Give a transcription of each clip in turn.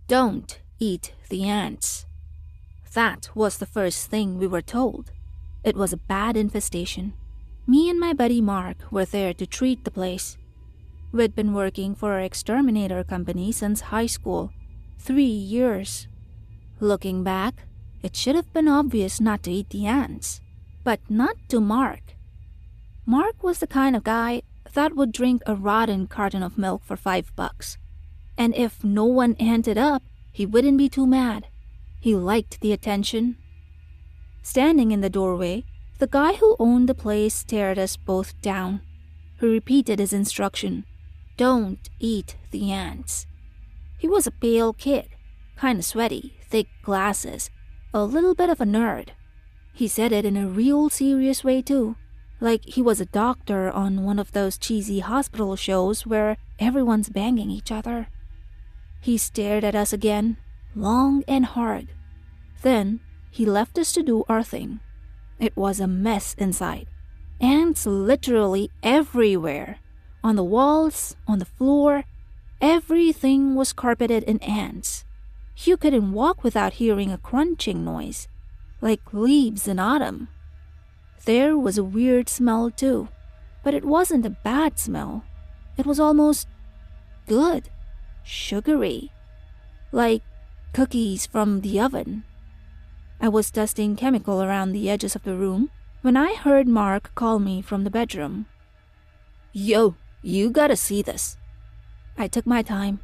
Don't eat the ants. That was the first thing we were told. It was a bad infestation. Me and my buddy Mark were there to treat the place. We'd been working for our exterminator company since high school, 3 years. Looking back, it should have been obvious not to eat the ants, but not to Mark. Mark was the kind of guy that would drink a rotten carton of milk for $5. And if no one ant it up, he wouldn't be too mad. He liked the attention. Standing in the doorway, the guy who owned the place stared us both down. He repeated his instruction, "Don't eat the ants." He was a pale kid, kind of sweaty, thick glasses, a little bit of a nerd. He said it in a real serious way too, like he was a doctor on one of those cheesy hospital shows where everyone's banging each other. He stared at us again, long and hard. Then he left us to do our thing. It was a mess inside. Ants literally everywhere. On the walls, on the floor, everything was carpeted in ants. You couldn't walk without hearing a crunching noise, like leaves in autumn. There was a weird smell too, but it wasn't a bad smell. It was almost good, sugary, like cookies from the oven. I was dusting chemical around the edges of the room when I heard Mark call me from the bedroom. "Yo, you gotta see this." I took my time.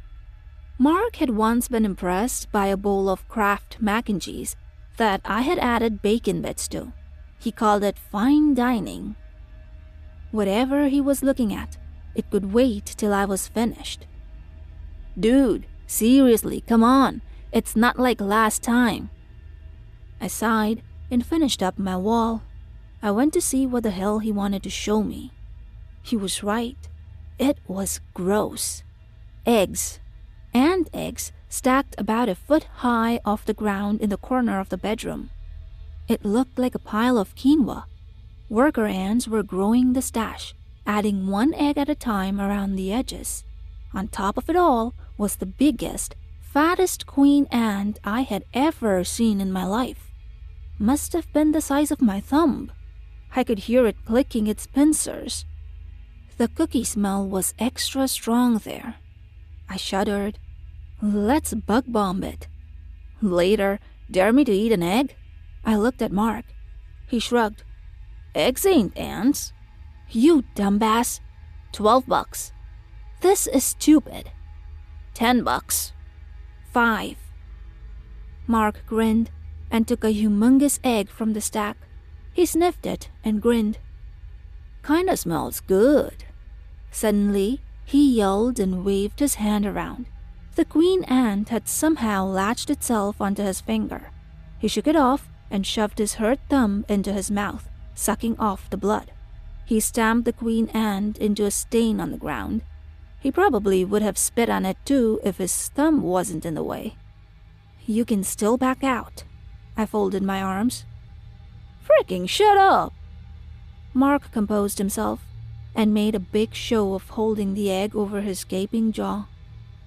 Mark had once been impressed by a bowl of Kraft mac and cheese that I had added bacon bits to. He called it fine dining. Whatever he was looking at, it could wait till I was finished. "Dude, seriously, come on. It's not like last time." I sighed and finished up my wall. I went to see what the hell he wanted to show me. He was right. It was gross. Eggs. And eggs stacked about a foot high off the ground in the corner of the bedroom. It looked like a pile of quinoa. Worker ants were growing the stash, adding one egg at a time around the edges. On top of it all was the biggest, fattest queen ant I had ever seen in my life. Must have been the size of my thumb. I could hear it clicking its pincers. The cookie smell was extra strong there. I shuddered. Let's bug bomb it. Later, dare me to eat an egg? I looked at Mark. He shrugged. "Eggs ain't ants." "You dumbass. $12. "This is stupid." $10. "5." Mark grinned and took a humongous egg from the stack. He sniffed it and grinned. "Kinda smells good." Suddenly, he yelled and waved his hand around. The queen ant had somehow latched itself onto his finger. He shook it off and shoved his hurt thumb into his mouth, sucking off the blood. He stamped the queen ant into a stain on the ground. He probably would have spit on it too if his thumb wasn't in the way. "You can still back out." I folded my arms. "Fricking shut up!" Mark composed himself and made a big show of holding the egg over his gaping jaw.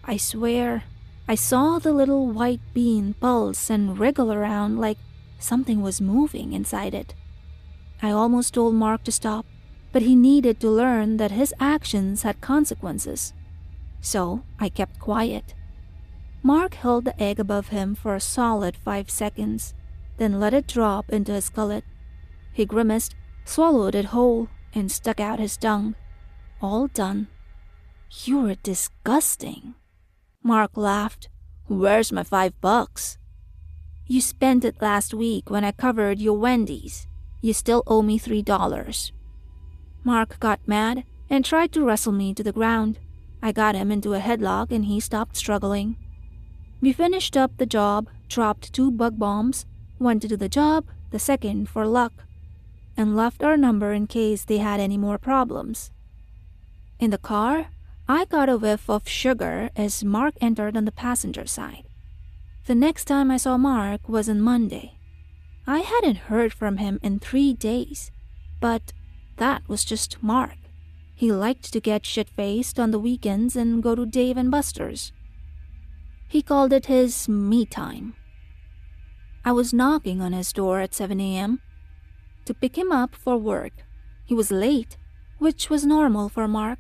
I swear, I saw the little white bean pulse and wriggle around like something was moving inside it. I almost told Mark to stop, but he needed to learn that his actions had consequences. So I kept quiet. Mark held the egg above him for a solid 5 seconds, then let it drop into his gullet. He grimaced, swallowed it whole, and stuck out his tongue. All done. "You're disgusting." Mark laughed. "Where's my $5? "You spent it last week when I covered your Wendy's. You still owe me $3. Mark got mad and tried to wrestle me to the ground. I got him into a headlock and he stopped struggling. We finished up the job, dropped 2 bug bombs, one to do the job, the second for luck, and left our number in case they had any more problems. In the car, I got a whiff of sugar as Mark entered on the passenger side. The next time I saw Mark was on Monday. I hadn't heard from him in 3 days, but that was just Mark. He liked to get shit-faced on the weekends and go to Dave & Buster's. He called it his me time. I was knocking on his door at 7 a.m. to pick him up for work. He was late, which was normal for Mark.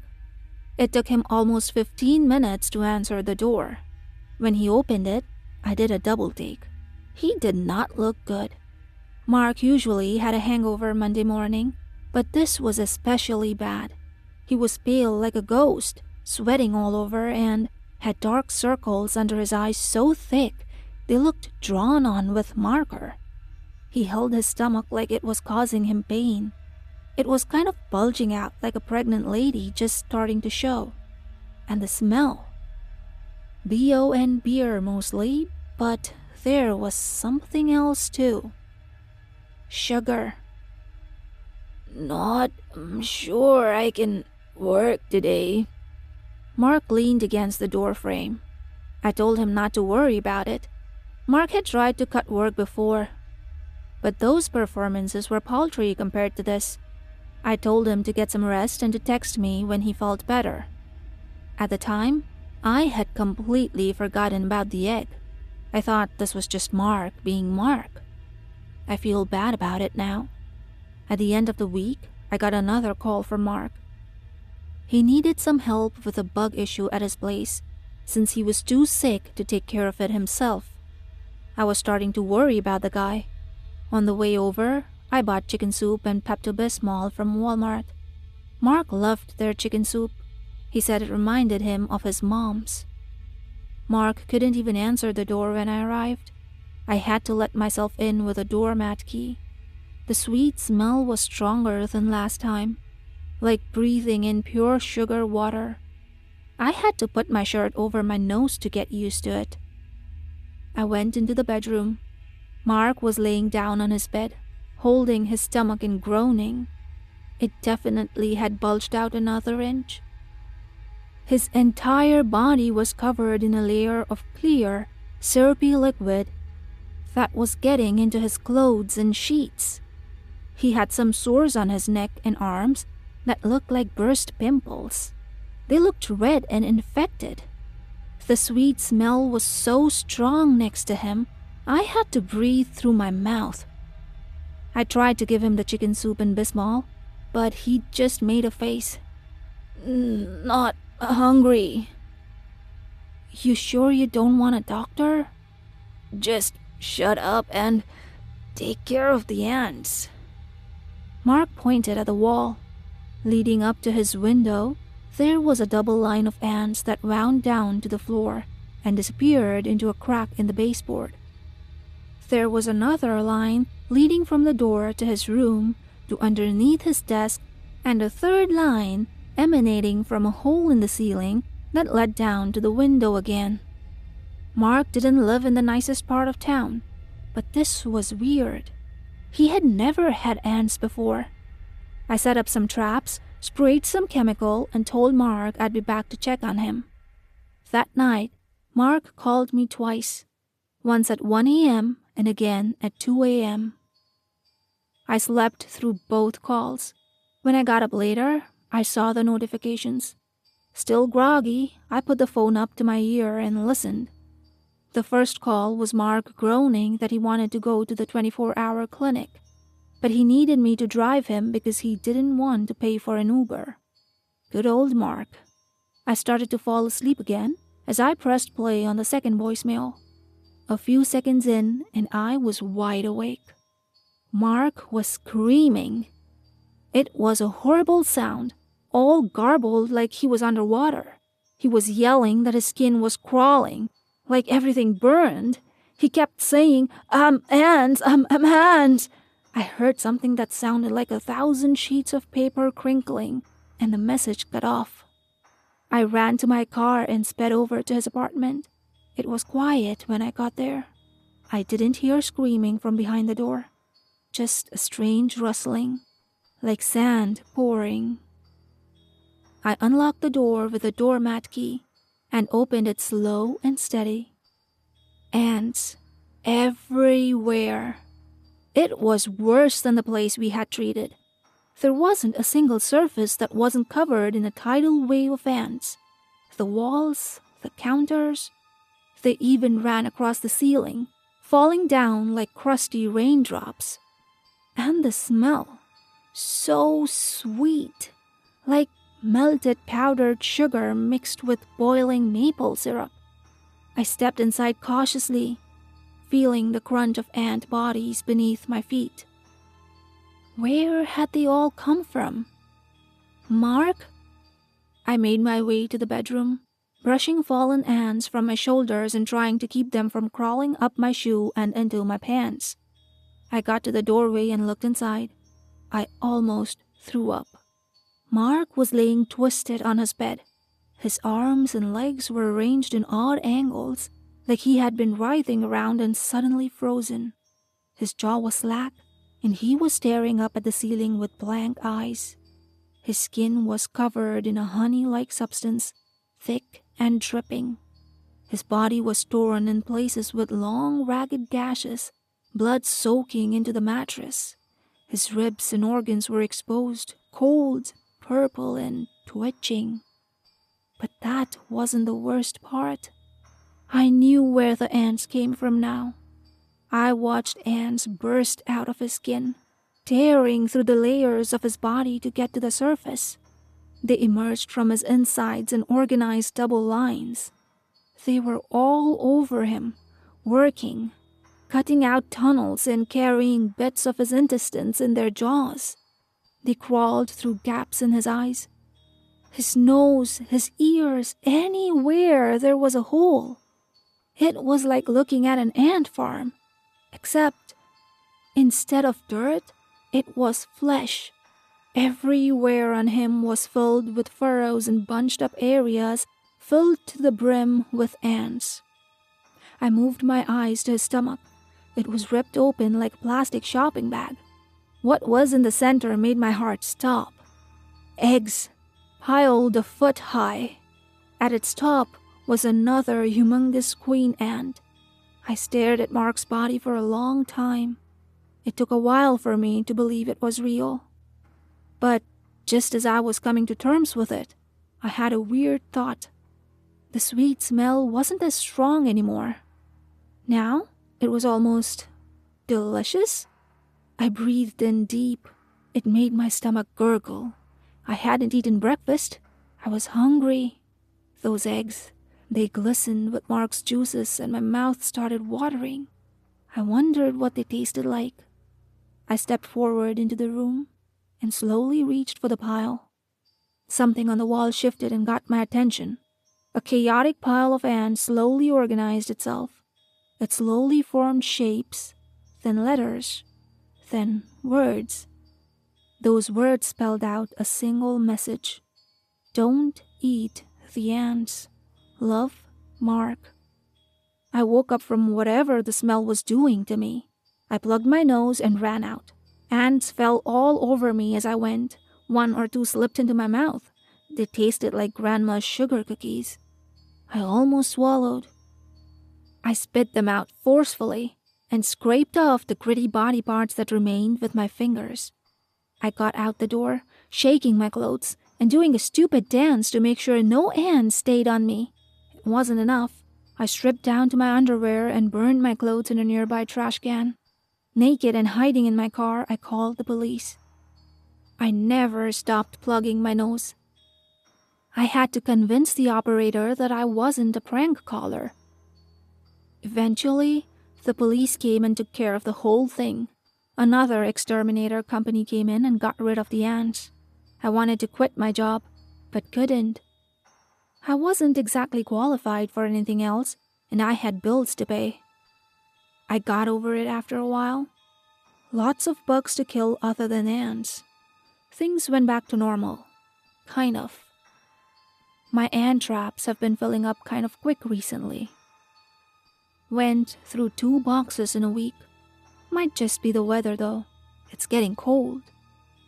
It took him almost 15 minutes to answer the door. When he opened it, I did a double take. He did not look good. Mark usually had a hangover Monday morning, but this was especially bad. He was pale like a ghost, sweating all over, and had dark circles under his eyes so thick they looked drawn on with marker. He held his stomach like it was causing him pain. It was kind of bulging out like a pregnant lady just starting to show. And the smell. BO and beer mostly, but there was something else too. Sugar. Not sure I can work today. Mark leaned against the door frame. I told him not to worry about it. Mark had tried to cut work before, but those performances were paltry compared to this. I told him to get some rest and to text me when he felt better. At the time, I had completely forgotten about the egg. I thought this was just Mark being Mark. I feel bad about it now. At the end of the week, I got another call from Mark. He needed some help with a bug issue at his place, since he was too sick to take care of it himself. I was starting to worry about the guy. On the way over, I bought chicken soup and Pepto-Bismol from Walmart. Mark loved their chicken soup. He said it reminded him of his mom's. Mark couldn't even answer the door when I arrived. I had to let myself in with a doormat key. The sweet smell was stronger than last time, like breathing in pure sugar water. I had to put my shirt over my nose to get used to it. I went into the bedroom. Mark was laying down on his bed, holding his stomach and groaning. It definitely had bulged out another inch. His entire body was covered in a layer of clear, syrupy liquid that was getting into his clothes and sheets. He had some sores on his neck and arms that looked like burst pimples. They looked red and infected. The sweet smell was so strong next to him, I had to breathe through my mouth. I tried to give him the chicken soup and Bismol, but he just made a face. Not hungry. You sure you don't want a doctor? Just shut up and take care of the ants. Mark pointed at the wall. Leading up to his window, there was a double line of ants that wound down to the floor and disappeared into a crack in the baseboard. There was another line leading from the door to his room to underneath his desk, and a third line emanating from a hole in the ceiling that led down to the window again. Mark didn't live in the nicest part of town, but this was weird. He had never had ants before. I set up some traps, sprayed some chemical, and told Mark I'd be back to check on him. That night, Mark called me twice, once at 1 a.m. and again at 2 a.m. I slept through both calls. When I got up later, I saw the notifications. Still groggy, I put the phone up to my ear and listened. The first call was Mark groaning that he wanted to go to the 24-hour clinic, but he needed me to drive him because he didn't want to pay for an Uber. Good old Mark. I started to fall asleep again as I pressed play on the second voicemail. A few seconds in, and I was wide awake. Mark was screaming. It was a horrible sound, all garbled like he was underwater. He was yelling that his skin was crawling, like everything burned. He kept saying, hands. I heard something that sounded like 1,000 sheets of paper crinkling, and the message cut off. I ran to my car and sped over to his apartment. It was quiet when I got there. I didn't hear screaming from behind the door, just a strange rustling, like sand pouring. I unlocked the door with a doormat key and opened it slow and steady. Ants everywhere. It was worse than the place we had treated. There wasn't a single surface that wasn't covered in a tidal wave of ants. The walls, the counters, They even ran across the ceiling, falling down like crusty raindrops. And the smell, so sweet, like melted powdered sugar mixed with boiling maple syrup. I stepped inside cautiously, feeling the crunch of ant bodies beneath my feet. Where had they all come from? Mark? I made my way to the bedroom, brushing fallen ants from my shoulders and trying to keep them from crawling up my shoe and into my pants. I got to the doorway and looked inside. I almost threw up. Mark was laying twisted on his bed. His arms and legs were arranged in odd angles, like he had been writhing around and suddenly frozen. His jaw was slack, and he was staring up at the ceiling with blank eyes. His skin was covered in a honey-like substance, thick and dripping. His body was torn in places with long, ragged gashes, blood soaking into the mattress. His ribs and organs were exposed, cold, purple, and twitching. But that wasn't the worst part. I knew where the ants came from now. I watched ants burst out of his skin, tearing through the layers of his body to get to the surface. They emerged from his insides in organized double lines. They were all over him, working, cutting out tunnels and carrying bits of his intestines in their jaws. They crawled through gaps in his eyes, his nose, his ears, anywhere there was a hole. It was like looking at an ant farm, except instead of dirt, it was flesh. Everywhere on him was filled with furrows and bunched up areas filled to the brim with ants. I moved my eyes to his stomach. It was ripped open like a plastic shopping bag. What was in the center made my heart stop. Eggs, piled a foot high. At its top was another humongous queen ant. I stared at Mark's body for a long time. It took a while for me to believe it was real. But just as I was coming to terms with it, I had a weird thought. The sweet smell wasn't as strong anymore. Now it was almost delicious. I breathed in deep. It made my stomach gurgle. I hadn't eaten breakfast. I was hungry. Those eggs, they glistened with Mark's juices and my mouth started watering. I wondered what they tasted like. I stepped forward into the room and slowly reached for the pile. Something on the wall shifted and got my attention. A chaotic pile of ants slowly organized itself. It slowly formed shapes, then letters, then words. Those words spelled out a single message. Don't eat the ants. Love, Mark. I woke up from whatever the smell was doing to me. I plugged my nose and ran out. Ants fell all over me as I went. One or two slipped into my mouth. They tasted like Grandma's sugar cookies. I almost swallowed. I spit them out forcefully and scraped off the gritty body parts that remained with my fingers. I got out the door, shaking my clothes and doing a stupid dance to make sure no ants stayed on me. It wasn't enough. I stripped down to my underwear and burned my clothes in a nearby trash can. Naked and hiding in my car, I called the police. I never stopped plugging my nose. I had to convince the operator that I wasn't a prank caller. Eventually, the police came and took care of the whole thing. Another exterminator company came in and got rid of the ants. I wanted to quit my job, but couldn't. I wasn't exactly qualified for anything else, and I had bills to pay. I got over it after a while. Lots of bugs to kill other than ants. Things went back to normal. Kind of. My ant traps have been filling up kind of quick recently. Went through 2 boxes in a week. Might just be the weather though. It's getting cold.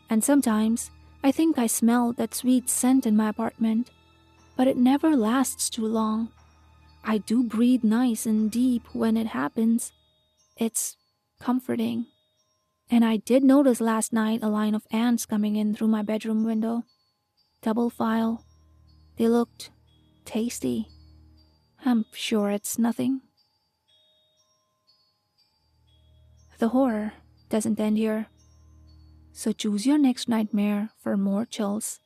And sometimes I think I smell that sweet scent in my apartment. But it never lasts too long. I do breathe nice and deep when it happens. It's comforting. And I did notice last night a line of ants coming in through my bedroom window. Double file. They looked tasty. I'm sure it's nothing. The horror doesn't end here. So choose your next nightmare for more chills.